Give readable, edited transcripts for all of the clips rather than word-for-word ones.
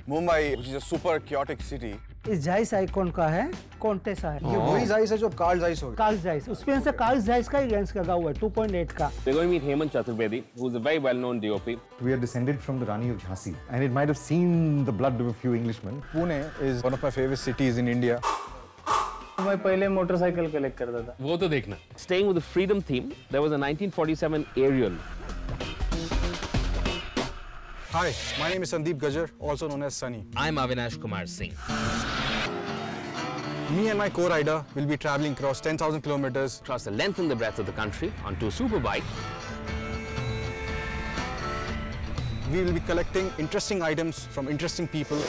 Mumbai, which is a super chaotic city. इस Zeiss icon का है कॉन्टेसा है ये वही जाइस है जो कार्ल जाइस हो गया। कार्ल जाइस उसमें से कार्ल जाइस का ही लेंस लगा हुआ है 2.8 का। We're going to meet Hemant Chaturvedi, who's a very well-known DOP. We are descended from the Rani of Jhansi, and it might have seen the blood of a few Englishmen. Pune is one of my favorite cities in India. मैं पहले motorcycle collect करता था। वो तो देखना। Staying with the freedom theme, there was a 1947 aerial. Hi, my name is Sandeep Gajjar, also known as Sunny. I'm Avinash Kumar Singh. Me and my co-rider will be traveling across 10,000 kilometers. Across the length and the breadth of the country on two superbike. We will be collecting interesting items from interesting people.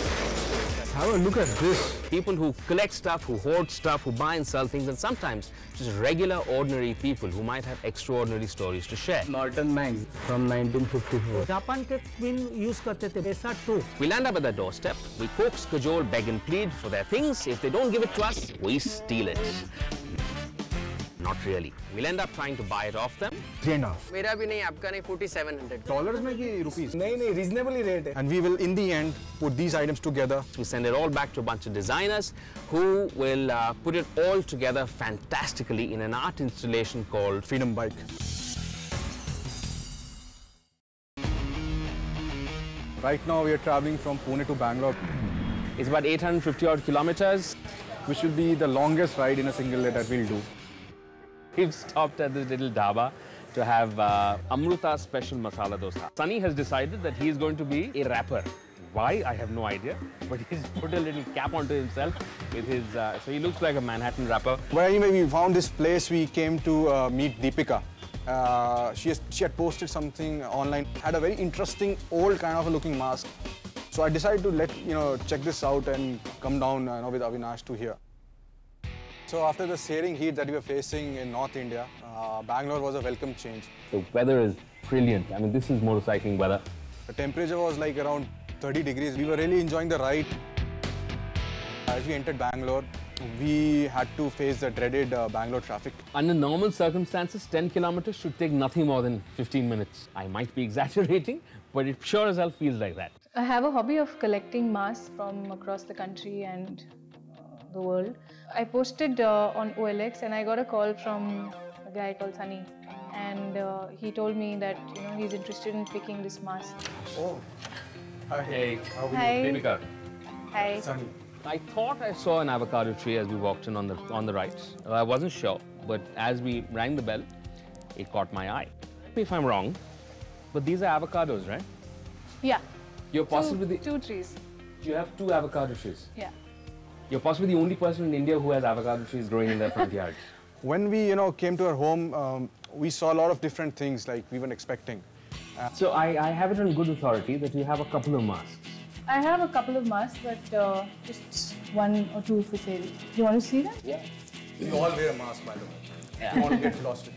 Have a look at this. People who collect stuff, who hoard stuff, who buy and sell things, and sometimes just regular, ordinary people who might have extraordinary stories to share. Norton Mags from 1954. Japan के queen use करते थे ऐसा to. We land up at their doorstep, we coax, cajole, beg and plead for their things. If they don't give it to us, we steal it. Not really. We'll end up trying to buy it off them. $3.5. मेरा भी नहीं, आपका नहीं, 4700 Dollars में कि rupees? नहीं, reasonably rate है। And we will, in the end, put these items together. We send it all back to a bunch of designers who will put it all together fantastically in an art installation called Freedom Bike. Right now we are traveling from Pune to Bangalore, It's about 850 odd kilometers. which will be the longest ride in a single day that we'll do. We've stopped at this little dhaba to have Amruta special masala dosa. Sunny has decided that he is going to be a rapper. Why? I have no idea. But he's put a little cap onto himself with his, so he looks like a Manhattan rapper. But anyway, we found this place. We came to meet Deepika. She had posted something online, had a very interesting old kind of a looking mask. So I decided to check this out and come down with Avinash to here. So after the searing heat that we were facing in North India, Bangalore was a welcome change. The weather is brilliant. I mean, this is motorcycling weather. The temperature was like around 30 degrees. We were really enjoying the ride. As we entered Bangalore, we had to face the dreaded Bangalore traffic. Under normal circumstances, 10 kilometers should take nothing more than 15 minutes. I might be exaggerating, but it sure as hell feels like that. I have a hobby of collecting masks from across the country and the world. I posted on OLX and I got a call from a guy called Sunny, and he told me that he's interested in picking this mask. Oh, hi. Hey, How are you? Hi. Deepika. Hi. Sunny. I thought I saw an avocado tree as we walked in on the right. I wasn't sure, but as we rang the bell, it caught my eye. Tell me if I'm wrong, but these are avocados, right? Yeah. You're possibly Two trees. you have two avocado trees. Yeah. You're possibly the only person in India who has avocado trees growing in their front yard. When we came to our home, we saw a lot of different things like we weren't expecting. So I have it on good authority that you have a couple of masks. I have a couple of masks, but just one or two for sale. Do you want to see them? Yeah. We all wear a mask, by the way. Yeah. I want to get philosophical.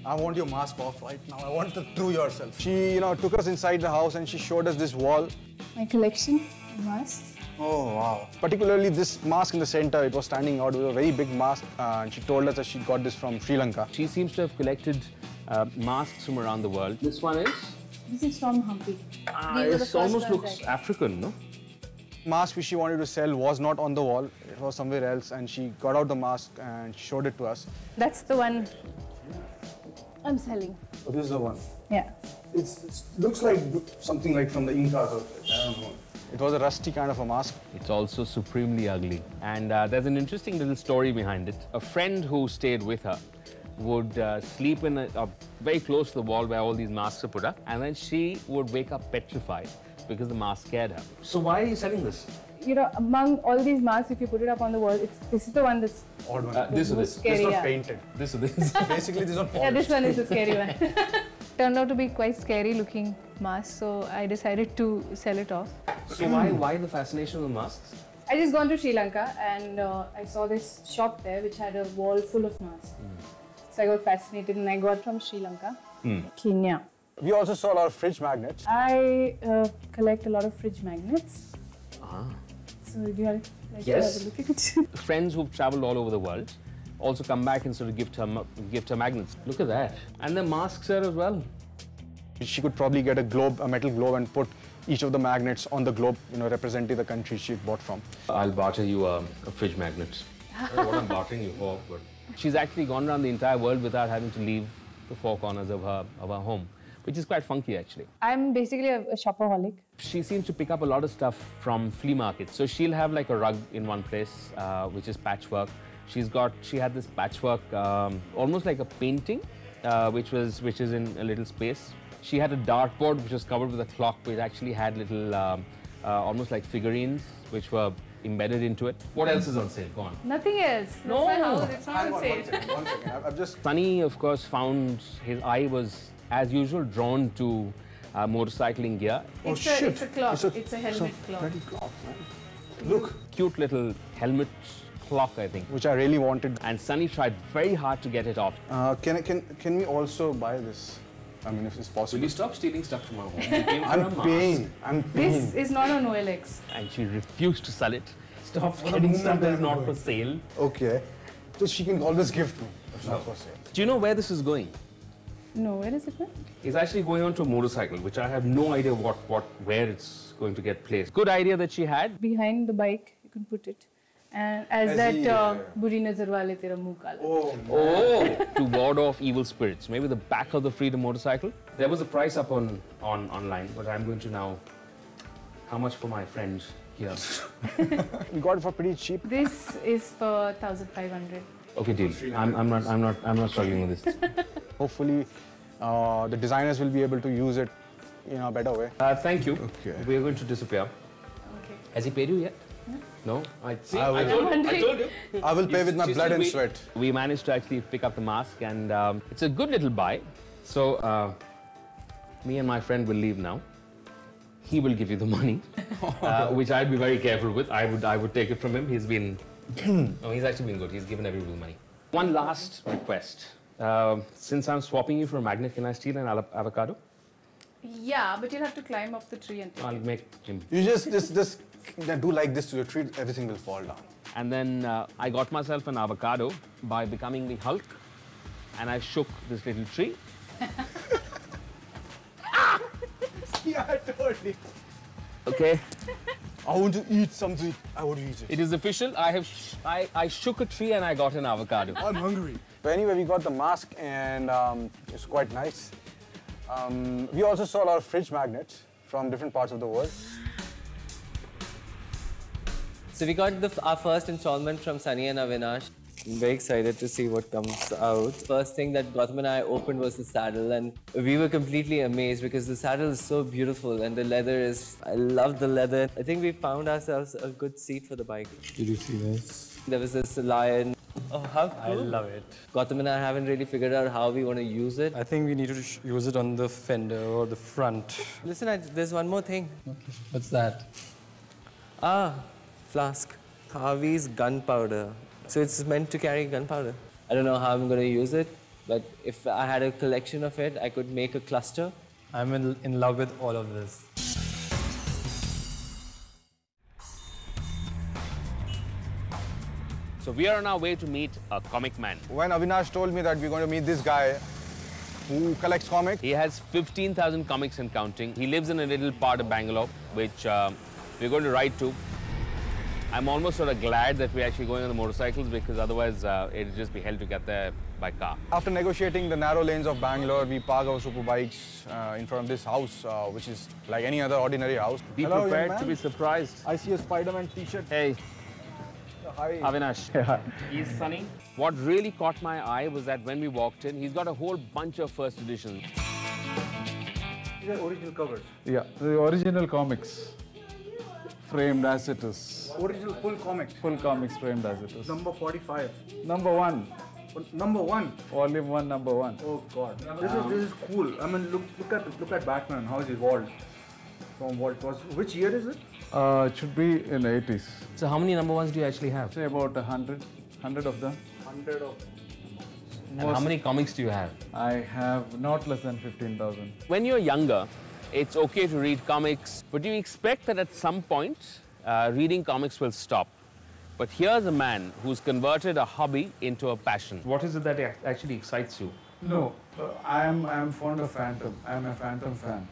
I want your mask off right now. I want to through yourself. She, took us inside the house and she showed us this wall. My collection of masks. Oh, wow. Particularly this mask in the center, it was standing out. It was a very big mask. And she told us that she got this from Sri Lanka. She seems to have collected masks from around the world. This one is? This is from Hampi. It almost looks African, no? Mask which she wanted to sell was not on the wall. It was somewhere else. And she got out the mask and she showed it to us. That's the one I'm selling. Oh, this is the one. Yeah. It looks like something like from the Incas. I don't know. It was a rusty kind of a mask. It's also supremely ugly. And there's an interesting little story behind it. A friend who stayed with her would sleep in very close to the wall where all these masks are put up, and then she would wake up petrified because the mask scared her. So why are you selling this? Among all these masks, if you put it up on the wall, this is the one that's Odd one. This or this? scary. It's not Yeah. painted. This or this? Basically, this is not polished. Yeah, this one is the scary one. Turned out to be quite scary looking mask, so I decided to sell it off. So why the fascination with masks? I just gone to Sri Lanka and I saw this shop there which had a wall full of masks. So I got fascinated and I got from Sri Lanka, Kenya. We also saw a lot of fridge magnets. I collect a lot of fridge magnets. So do you like to have a look at it? Friends who've traveled all over the world also come back and sort of gift her magnets. Look at that. And the masks are as well. She could probably get a metal globe and put each of the magnets on the globe, representing the country she bought from. I'll barter you a fridge magnet. I don't know what I'm bartering you for, but she's actually gone around the entire world without having to leave the four corners of her home, which is quite funky actually. I'm basically a shopaholic. She seems to pick up a lot of stuff from flea markets. So she'll have like a rug in one place, which is patchwork. She had this patchwork, almost like a painting, which is in a little space. She had a dartboard which was covered with a clock, which actually had little, almost like figurines, which were embedded into it. What else is on sale? Go on. Nothing else. No. That's my house. It's not on sale. One second. I've just... Sunny, of course, found his eye was, as usual, drawn to motorcycling gear. It's a clock. It's a helmet clock. Bloody clock, man. Look. Cute little helmet clock, I think. Which I really wanted. And Sunny tried very hard to get it off. Can we also buy this? I mean, if it's possible. Will you stop stealing stuff from our home? I'm paying. This is not on OLX. And she refused to sell it. Stop getting stuff that is not for sale. Okay. So she can always gift me. It's not for sale. Do you know where this is going? No, where is it going? It's actually going onto a motorcycle, which I have no idea where it's going to get placed. Good idea that she had. Behind the bike, you can put it. And as that Buri Nazar Wale Tera Muh Kala. Oh, to ward off evil spirits. Maybe the back of the Freedom motorcycle. There was a price up online, but I'm going to now. How much for my friend here? We got it for pretty cheap. This is for 1,500. Okay, deal. I'm not struggling with this. Hopefully, the designers will be able to use it in a better way. Thank you. Okay. We are going to disappear. Okay. Has he paid you yet? No? I told you. I will pay with my blood and sweat. We managed to actually pick up the mask, and it's a good little buy. So, me and my friend will leave now. He will give you the money, which I'd be very careful with. I would take it from him. He's been... no, he's actually been good. He's given everybody money. One last request. Since I'm swapping you for a magnet, can I steal an avocado? Yeah, but you'll have to climb up the tree and take I'll make him. You just do like this to your tree, everything will fall down. And then I got myself an avocado by becoming the Hulk, and I shook this little tree. Yeah, totally. Okay. I want to eat something. I want to eat it. It is official. I shook a tree and I got an avocado. I'm hungry. But anyway, we got the mask and it's quite nice. We also saw a lot of fridge magnets from different parts of the world. So we got our first installment from Sunny and Avinash. I'm very excited to see what comes out. First thing that Gautam and I opened was the saddle, and we were completely amazed because the saddle is so beautiful and the leather is... I love the leather. I think we found ourselves a good seat for the bike. Did you see this? There was this lion. Oh, how cool. I love it. Gautam and I haven't really figured out how we want to use it. I think we need to use it on the fender or the front. Listen, there's one more thing. Okay. What's that? Ah, flask. Harvey's gunpowder. So it's meant to carry gunpowder. I don't know how I'm going to use it, but if I had a collection of it, I could make a cluster. I'm in love with all of this. So we are on our way to meet a comic man. When Avinash told me that we're going to meet this guy who collects comics. He has 15,000 comics and counting. He lives in a little part of Bangalore, which we're going to ride to. I'm almost sort of glad that we're actually going on the motorcycles because otherwise it'd just be hell to get there by car. After negotiating the narrow lanes of Bangalore, we park our super bikes in front of this house, which is like any other ordinary house. Be Hello, prepared young to man. be surprised. I see a Spider-Man t-shirt. Hey, Hi. Avinash. Yeah. He's Sunny. What really caught my eye was that when we walked in, he's got a whole bunch of first editions. These are original covers. Yeah, the original comics, framed as it is. Original full comics. Full comics framed as it is. Number 45. Number 1. Number 1. Volume 1, number 1. Oh God. This is cool. I mean, look at Batman. How he's evolved from what it was. Which year is it? It should be in 80s. So how many number ones do you actually have? Say about 100 of them. 100 of. And how many comics do you have? I have not less than 15,000. When you're younger, it's okay to read comics, but you expect that at some point, reading comics will stop. But here's a man who's converted a hobby into a passion. What is it that actually excites you No, I am fond of Phantom. I am a Phantom fan,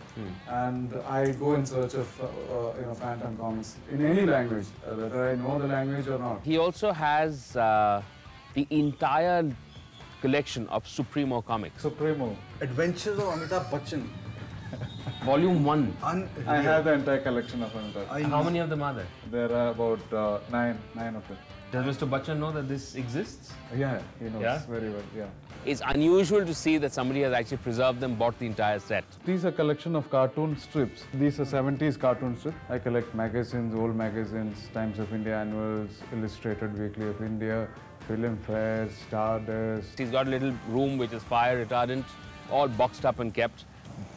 and I go in search of Phantom comics in any language, whether I know the language or not. He also has the entire collection of Supremo comics. Supremo. Adventures of Amitabh Bachchan. Volume 1. I have the entire collection of Amitabh. How many of them are there? There are about nine of them. Does Mr. Bachchan know that this exists? Yeah, he knows Yeah? very well. Yeah. It's unusual to see that somebody has actually preserved them, bought the entire set. These are collection of cartoon strips. These are 70s cartoon strips. I collect magazines, old magazines, Times of India annuals, Illustrated Weekly of India, Film Fairs, Stardust. He's got a little room which is fire retardant, all boxed up and kept,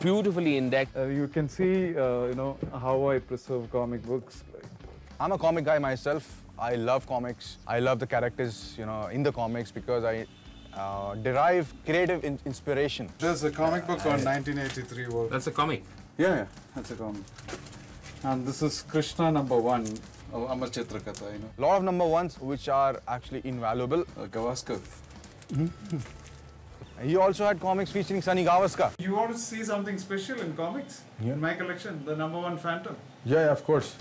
beautifully indexed. You can see, how I preserve comic books. I'm a comic guy myself. I love comics. I love the characters, in the comics because I derive creative inspiration. There's a comic book on 1983 world. That's a comic. Yeah, that's a comic. And this is Krishna #1 of Amar Chitrakatha, A lot of number ones which are actually invaluable. Gavaskar. He also had comics featuring Sunny Gavaskar. You want to see something special in comics? In my collection, the #1 Phantom. Yeah, of course.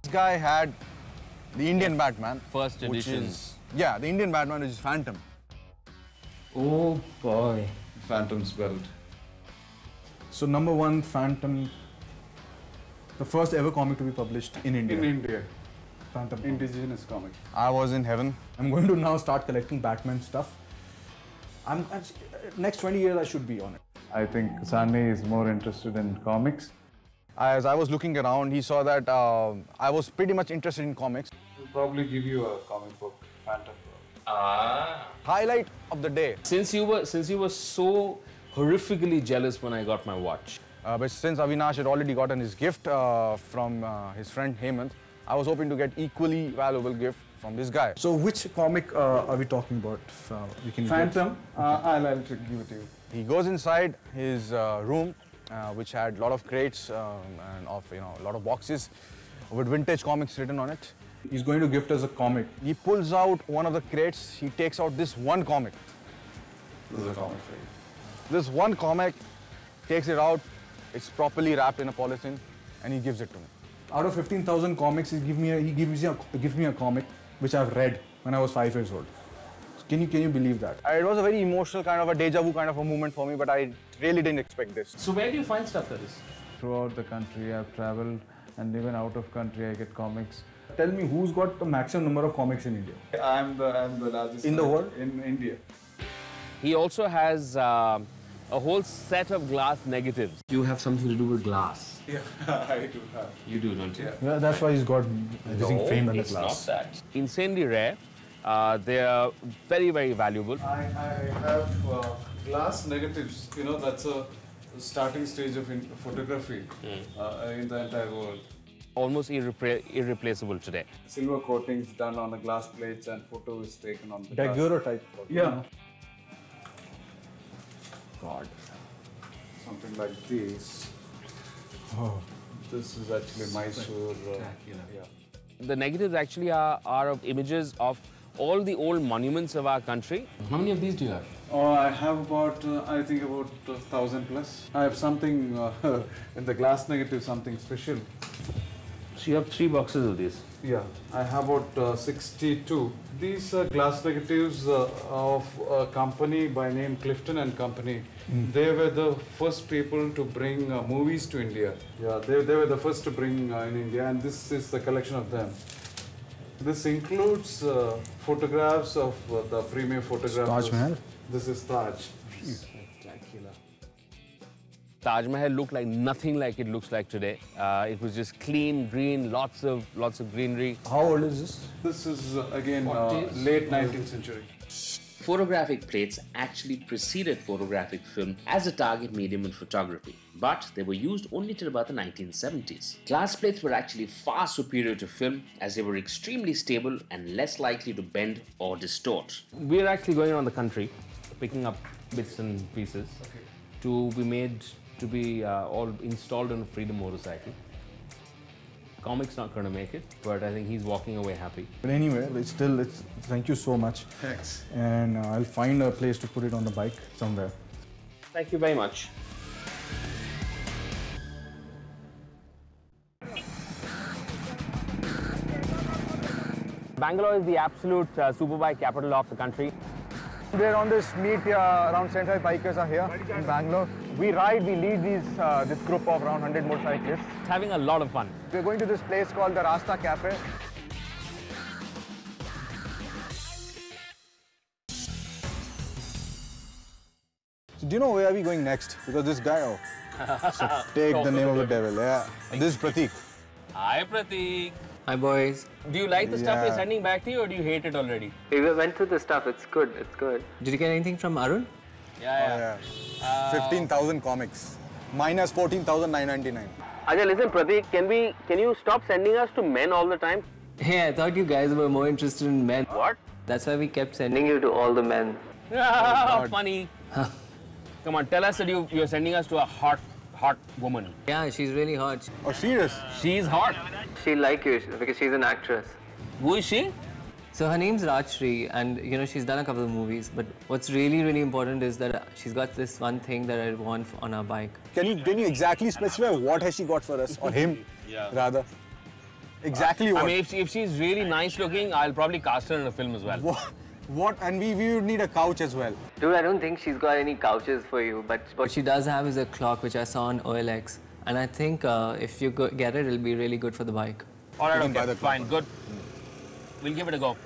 This guy had the Indian Batman. First which edition. is, yeah, the Indian Batman, which is Phantom. Oh boy. Phantom's belt. So #1 Phantom, the first ever comic to be published in India. In India. Phantom. Indigenous comic. I was in heaven. I'm going to now start collecting Batman stuff. Next 20 years I should be on it. I think Sunny is more interested in comics. As I was looking around, he saw that I was pretty much interested in comics. We'll probably give you a comic book, Phantom. Highlight of the day. Since you were so horrifically jealous when I got my watch. But since Avinash had already gotten his gift from his friend Hemant, I was hoping to get equally valuable gift from this guy. So which comic are we talking about? We can Phantom, I'll give it to you. He goes inside his room, which had a lot of crates and a lot of boxes with vintage comics written on it. He's going to gift us a comic. He pulls out one of the crates. He takes out this one comic. This is a comic for you. This one comic, takes it out. It's properly wrapped in a polythene, and he gives it to me. Out of 15,000 comics, he gives me a comic which I've read when I was 5 years old. Can you believe that? It was a very emotional kind of a deja vu kind of a moment for me, but I really didn't expect this. So where do you find stuff like this? Throughout the country, I've traveled, and even out of country, I get comics. Tell me, who's got the maximum number of comics in India? I'm the largest In the world? In India. He also has a whole set of glass negatives. You have something to do with glass. Yeah, I do have. You do, don't you? Yeah, that's why he's got amazing fame in the it's class. not that. Insanely rare. They are very, very valuable. I have glass negatives. That's a starting stage of photography in the entire world. Almost irreplaceable today. Silver coatings done on the glass plates and photo is taken on the Daguerreotype. Yeah. God. Something like this. Oh. This is actually Mysore. The negatives actually are of images of all the old monuments of our country. How many of these do you have? Oh, I have about, I think about 1,000 plus. I have something in the glass negative, something special. So you have 3 boxes of these? Yeah, I have about 62. These are glass negatives of a company by name Clifton and Company. They were the first people to bring movies to India. Yeah, they were the first to bring in India, and this is the collection of them. This includes photographs of the premier photographers. Taj Mahal? This is Taj. Taj Mahal looked like nothing like it looks like today. It was just clean, green, lots of greenery. How old is this? This is again late 19th century. Photographic plates actually preceded photographic film as a target medium in photography, but they were used only till about the 1970s. Glass plates were actually far superior to film as they were extremely stable and less likely to bend or distort. We're actually going around the country, picking up bits and pieces to be made to be all installed on a Freedom motorcycle. Comic's not going to make it, but I think he's walking away happy. But anyway, thank you so much. Thanks. And I'll find a place to put it on the bike somewhere. Thank you very much. Bangalore is the absolute superbike capital of the country. We're on this meet, around 75 bikers are here in Bangalore. We ride, we lead this group of around 100 motorcyclists. It's having a lot of fun. We're going to this place called the Rasta Cafe. So do you know where are we going next? Because this guy, so take the name of the devil. Yeah, this is Pratik. Hi, Pratik. Hi, boys. Do you like the stuff Yeah. we're sending back to you, or do you hate it already? We went through the stuff. It's good. It's good. Did you get anything from Arun? Yeah. 15,000 comics. Minus 14,999. Ajay, listen, Pratik, can you stop sending us to men all the time? Hey, I thought you guys were more interested in men. What? That's why we kept sending you to all the men. Funny. Come on, tell us that you're sending us to a hot woman. Yeah, she's really hot. Oh, serious? She's hot. She'll like you because she's an actress. Who is she? So her name's Rajshri, and she's done a couple of movies. But what's really, really important is that she's got this one thing that I want on our bike. Can you exactly specify what has she got for us, or him, rather? Exactly what? I mean, if she's really nice looking, I'll probably cast her in a film as well. What? And we would need a couch as well. Dude, I don't think she's got any couches for you, but what she does have is a clock which I saw on OLX. And I think if you get it, it'll be really good for the bike. All right, You can buy okay, the clock. fine, good. We'll give it a go.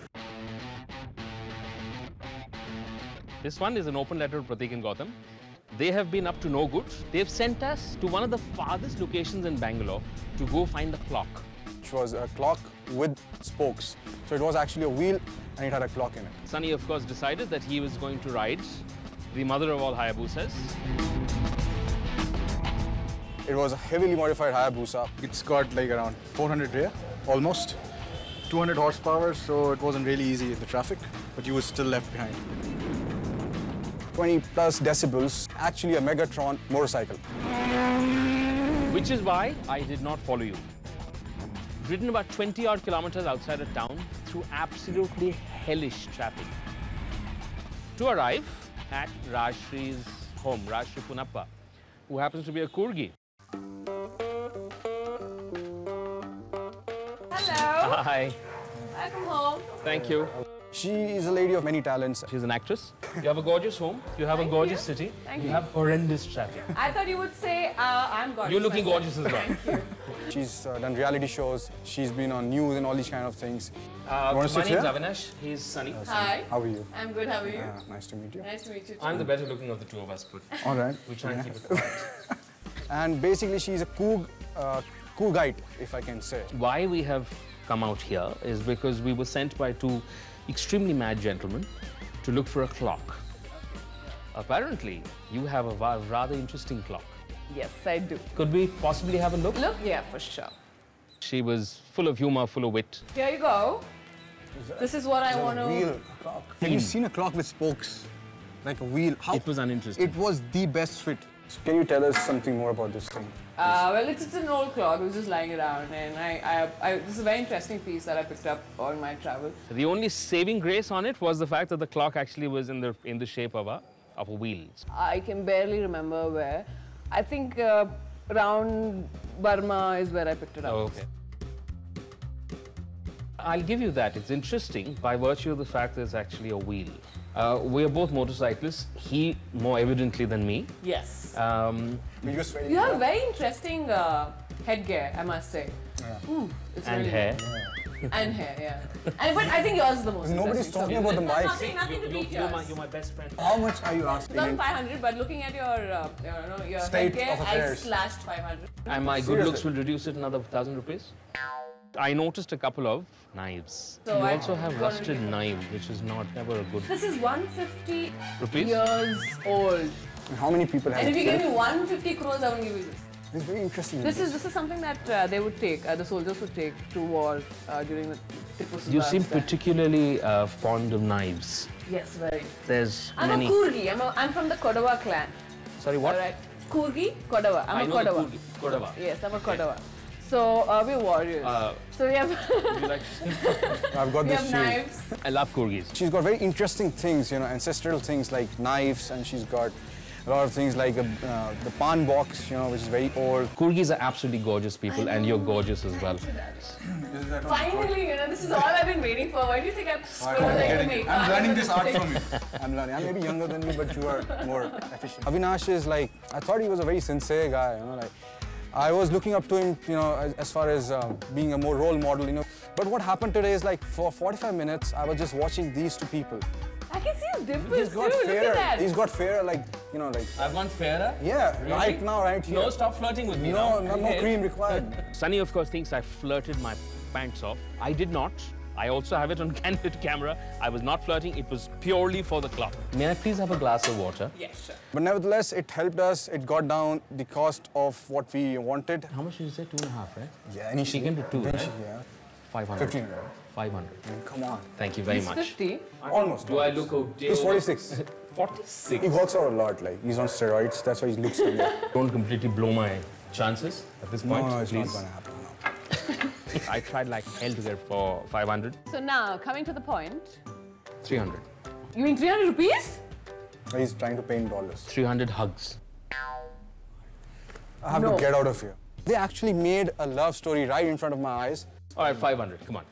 This one is an open letter to Pratik and Gautam. They have been up to no good. They've sent us to one of the farthest locations in Bangalore to go find a clock. Which was a clock with spokes. So it was actually a wheel and it had a clock in it. Sunny, of course, decided that he was going to ride the mother of all Hayabusas. It was a heavily modified Hayabusa. It's got like around 400 rear, almost. 200 horsepower, so it wasn't really easy in the traffic, but you were still left behind. 20 plus decibels, actually a Megatron motorcycle. Which is why I did not follow you. Ridden about 20-odd kilometers outside of town through absolutely hellish traffic. To arrive at Rajshri's home, Rajshri Punappa, who happens to be a Kurgi. Hello. Hi. Welcome home. Thank you. She is a lady of many talents. She's an actress. You have a gorgeous home. You have a gorgeous city. Thank you you. have horrendous traffic. I thought you would say I'm gorgeous. You're looking myself. gorgeous as well. Thank you. She's done reality shows. She's been on news and all these kind of things. My wanna sit name's here? Avinash. He's Sunny. Hi. How are you? I'm good. How are you? Nice to meet you. Nice to meet you too. I'm the better looking of the two of us, but All right. we try and keep it quiet. And basically, she's a Cougite, if I can say. Why we have come out here is because we were sent by two extremely mad gentlemen to look for a clock. Apparently, you have a rather interesting clock. Yes, I do. Could we possibly have a look? Look, yeah, for sure. She was full of humor, full of wit. Here you go. This is what I want to. Wheel clock. Have you seen a clock with spokes? Like a wheel? How? It was uninteresting. It was the best fit. So can you tell us something more about this thing? Well, it's an old clock. It was just lying around, and this is a very interesting piece that I picked up on my travel. The only saving grace on it was the fact that the clock actually was in the shape of a wheel. I can barely remember where. I think around Burma is where I picked it up. Oh, okay. I'll give you that. It's interesting by virtue of the fact that it's actually a wheel. We are both motorcyclists. He more evidently than me. Yes. You You have very interesting headgear, I must say. Yeah. It's And really hair. good. And hair, yeah. But I think yours is the most Nobody's interesting. talking about the mic. Nothing to beat yours. You're my best friend. How much are you asking? 1,500, but looking at your State headgear, of I affairs. slashed 500. And my good Seriously? looks will reduce it another 1,000 rupees. I noticed a couple of knives. So you I also have got rusted knives, which is never a good This is 150 rupees. years old. How many people have And if you it? give me 150 crores, I will give you this. It's very interesting. This is something that they would take, the soldiers would take to war during the Tipu You Sultan's seem time. particularly fond of knives. Yes, very. There's I'm many. a Kurgi. I'm from the Kodava clan. Sorry, what? Alright. Kurgi, Kodava. I'm I a know the Kodava. Kurgi. Kodava. Yes, I'm a Kodava. So we're warriors. So we have I've got we this have shield. knives. I love corgis. She's got very interesting things, you know, ancestral things like knives, and she's got a lot of things like the pan box, you know, which is very old. Corgis are absolutely gorgeous people, and you're gorgeous as well. Finally, you know, this is all I've been waiting for. Why do you think I'm learning this art from you. I'm learning. I'm maybe younger than you, but you are more efficient. Avinash is like, I thought he was a very sincere guy, you know, like, I was looking up to him, you know, as far as being a more role model, you know. But what happened today is like, for 45 minutes, I was just watching these two people. I can see his dimples He's got too. fairer. Look at that. He's got fairer, like, you know, like. I've gone fairer? Yeah, Really? right now, right here. No, stop flirting with me now. No cream required. Sunny, of course, thinks I flirted my pants off. I did not. I also have it on candid camera. I was not flirting. It was purely for the club. May I please have a glass of water? Yes, sure. But nevertheless, it helped us. It got down the cost of what we wanted. How much did you say? 2.5, right? Yeah, initially. Chicken to 2, right? Yeah. 500. 1500. 500. Come on. Thank you very He's much. 50. Almost. Do I look okay? He's 46. 46? He works out a lot. Like, he's on steroids. That's why he looks like that. Don't completely blow my chances at this point, No, it's please. not going to happen now. I tried like hell to get for 500. So now, coming to the point. 300. You mean 300 rupees? He's trying to pay in dollars. 300 hugs. I have to get out of here. They actually made a love story right in front of my eyes. All right, 500. Come on.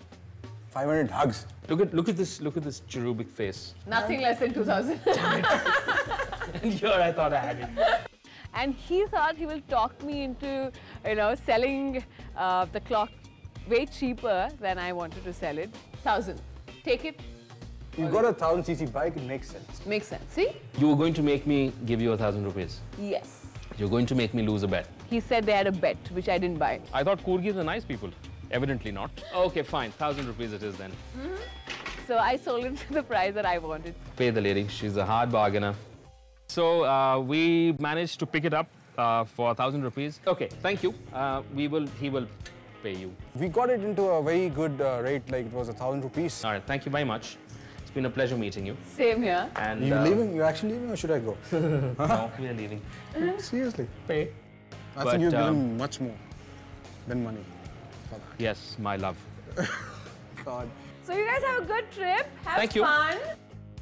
500 hugs. Look at this cherubic face. Nothing less than 2,000. And here I thought I had it. And he thought he will talk me into, you know, selling the clock way cheaper than I wanted to sell it. 1,000. Take it. You got a 1000cc bike, it makes sense. Makes sense. See? You were going to make me give you 1,000 rupees. Yes. You're going to make me lose a bet. He said they had a bet, which I didn't buy. I thought corgis were nice people. Evidently not. Okay, fine. 1,000 rupees it is then. So I sold it to the price that I wanted. Pay the lady. She's a hard bargainer. So we managed to pick it up for 1,000 rupees. Okay, thank you. He will pay you. We got it into a very good rate, like it was 1,000 rupees. All right, thank you very much. It's been a pleasure meeting you. Same here. And Are you leaving? You're actually leaving, or should I go? No, we are leaving. Seriously? Pay. I think you've given much more than money for that. Yes, my love. God. So you guys have a good trip. Have Thank you. fun.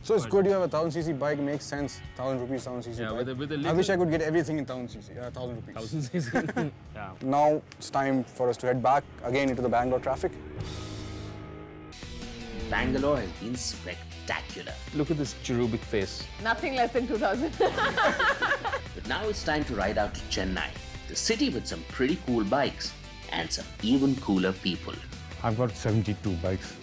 So it's good you have a 1000cc bike, it makes sense. 1,000 rupees, 1000cc Yeah, bike. with a I little- wish I could get everything in 1000cc, 1,000 rupees. 1,000 yeah. Now it's time for us to head back again into the Bangalore traffic. Bangalore has been spectacular. Look at this cherubic face. Nothing less than 2,000. But now it's time to ride out to Chennai, the city with some pretty cool bikes and some even cooler people. I've got 72 bikes.